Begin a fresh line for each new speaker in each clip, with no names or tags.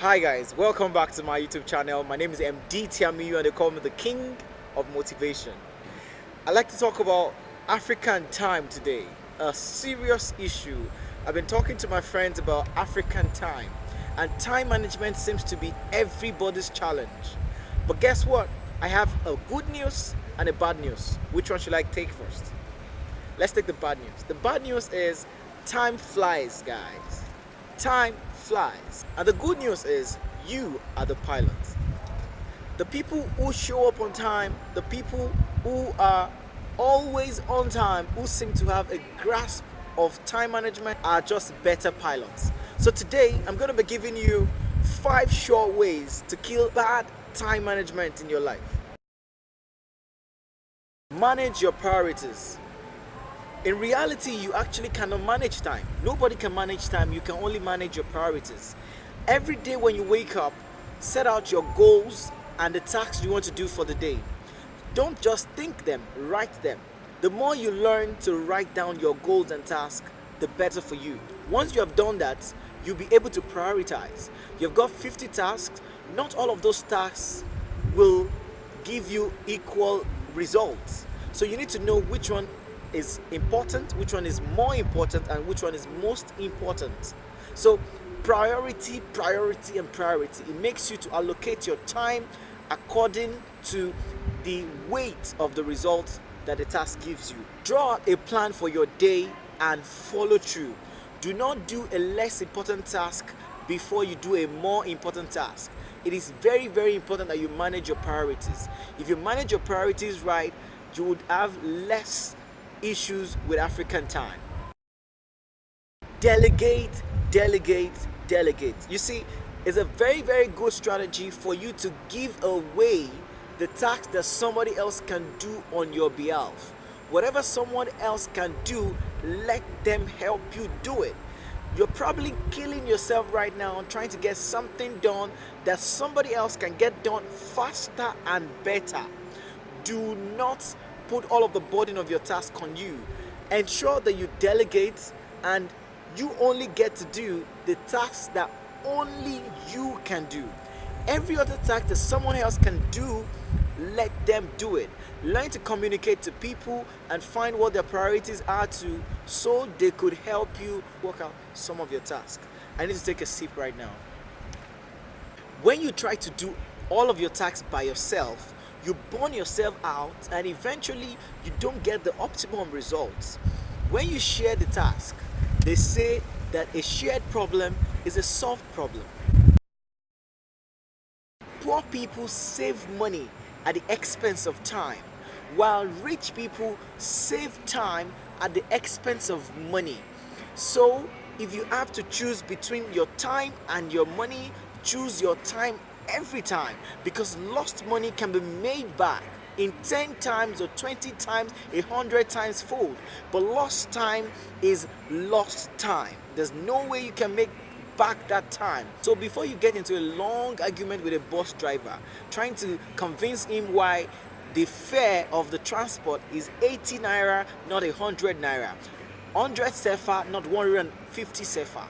Hi guys, welcome back to my YouTube channel. My name is Emdee Tiamiyu and they call me the King of Motivation. I'd like to talk about African time today, a serious issue. I've been talking to my friends about African time, and time management seems to be everybody's challenge. But guess what? I have a good news and a bad news. Which one should I take first? Let's take the bad news. The bad news is time flies, guys. Time flies. And the good news is you are the pilot. The people who show up on time, the people who are always on time, who seem to have a grasp of time management are just better pilots. So today I'm going to be giving you 5 short ways to kill bad time management in your life. Manage your priorities. In reality, you actually cannot manage time. Nobody can manage time. You can only manage your priorities. Every day when you wake up, set out your goals and the tasks you want to do for the day. Don't just think them, write them. The more you learn to write down your goals and tasks, the better for you. Once you have done that, you'll be able to prioritize. You've got 50 tasks. Not all of those tasks will give you equal results. So you need to know which one is important, which one is more important, and which one is most important. So priority, priority, and priority. It makes you to allocate your time according to the weight of the results that the task gives you. Draw out a plan for your day and follow through. Do not do a less important task before you do a more important task. It is very, very important that you manage your priorities. If you manage your priorities right, you would have less issues with African time. Delegate, delegate, delegate. You see, it's a very, very good strategy for you to give away the task that somebody else can do on your behalf. Whatever someone else can do, let them help you do it. You're probably killing yourself right now trying to get something done that somebody else can get done faster and better. Do not put all of the burden of your task on you. Ensure that you delegate and you only get to do the tasks that only you can do. Every other task that someone else can do, let them do it. Learn to communicate to people and find what their priorities are too, so they could help you work out some of your tasks. I need to take a sip right now. When you try to do all of your tasks by yourself, you burn yourself out and eventually you don't get the optimum results. When you share the task, they say that a shared problem is a solved problem. Poor people save money at the expense of time, while rich people save time at the expense of money. So if you have to choose between your time and your money, choose your time every time, because lost money can be made back in 10 times or 20 times, 100 times fold. But lost time is lost time. There's no way you can make back that time. So before you get into a long argument with a bus driver trying to convince him why the fare of the transport is 80 naira, not 100 naira, 100 sefa, not 150 sefa,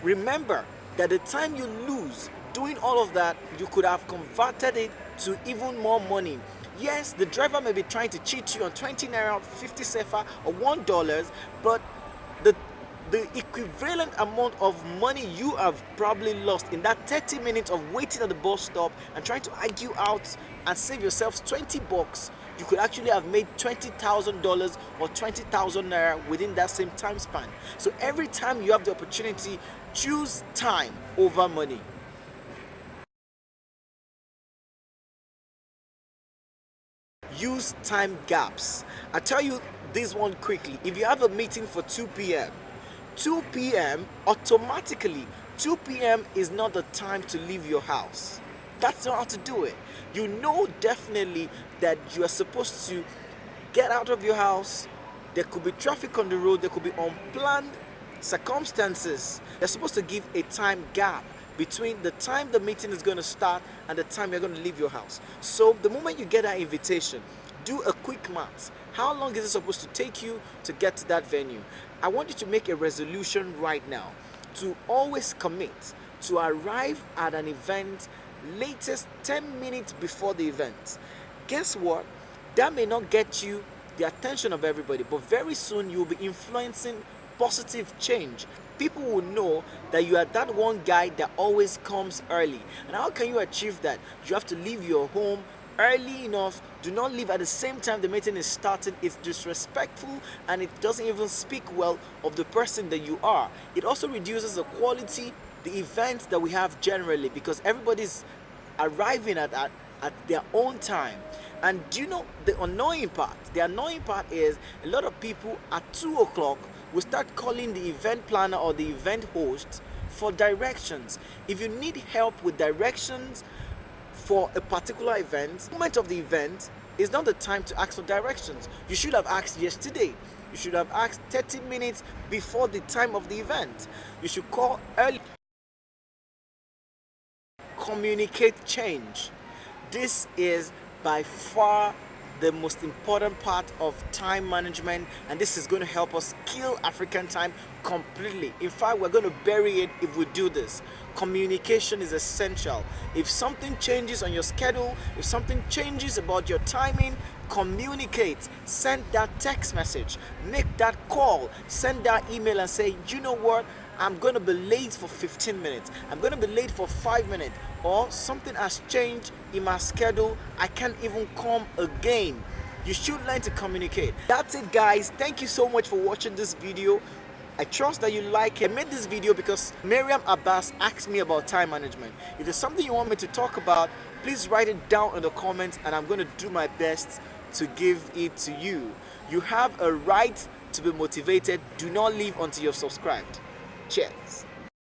remember that the time you lose doing all of that, you could have converted it to even more money. Yes, the driver may be trying to cheat you on 20 naira, 50 sefa, or $1, but the equivalent amount of money you have probably lost in that 30 minutes of waiting at the bus stop and trying to argue out and save yourselves 20 bucks, you could actually have made $20,000 or 20,000 naira within that same time span. So every time you have the opportunity, choose time over money. Use time gaps. I tell you this one quickly. If you have a meeting for 2 p.m., 2 p.m. automatically, 2 p.m. is not the time to leave your house. That's not how to do it. You know definitely that you are supposed to get out of your house. There could be traffic on the road. There could be unplanned circumstances. You're supposed to give a time gap between the time the meeting is going to start and the time you're going to leave your house. So the moment you get that invitation, do a quick math. How long is it supposed to take you to get to that venue? I want you to make a resolution right now to always commit to arrive at an event latest 10 minutes before the event. Guess what? That may not get you the attention of everybody, but very soon you'll be influencing positive change. People will know that you are that one guy that always comes early. And how can you achieve that? You have to leave your home early enough. Do not leave at the same time the meeting is starting. It's disrespectful and it doesn't even speak well of the person that you are. It also reduces the quality, the events that we have generally, because everybody's arriving at their own time. And do you know the annoying part? The annoying part is a lot of people at 2 o'clock will start calling the event planner or the event host for directions. If you need help with directions for a particular event, the moment of the event is not the time to ask for directions. You should have asked yesterday. You should have asked 30 minutes before the time of the event. You should call early. Communicate change. This is by far the most important part of time management, and this is going to help us kill African time completely. In fact, we're going to bury it if we do this. Communication is essential. If something changes on your schedule, if something changes about your timing, communicate. Send that text message, make that call, send that email and say, you know what, I'm going to be late for 15 minutes. I'm going to be late for 5 minutes. Or something has changed in my schedule. I can't even come again. You should learn to communicate. That's it, guys. Thank you so much for watching this video. I trust that you like it. I made this video because Miriam Abbas asked me about time management. If there's something you want me to talk about, please write it down in the comments and I'm going to do my best to give it to you. You have a right to be motivated. Do not leave until you're subscribed. Cheers.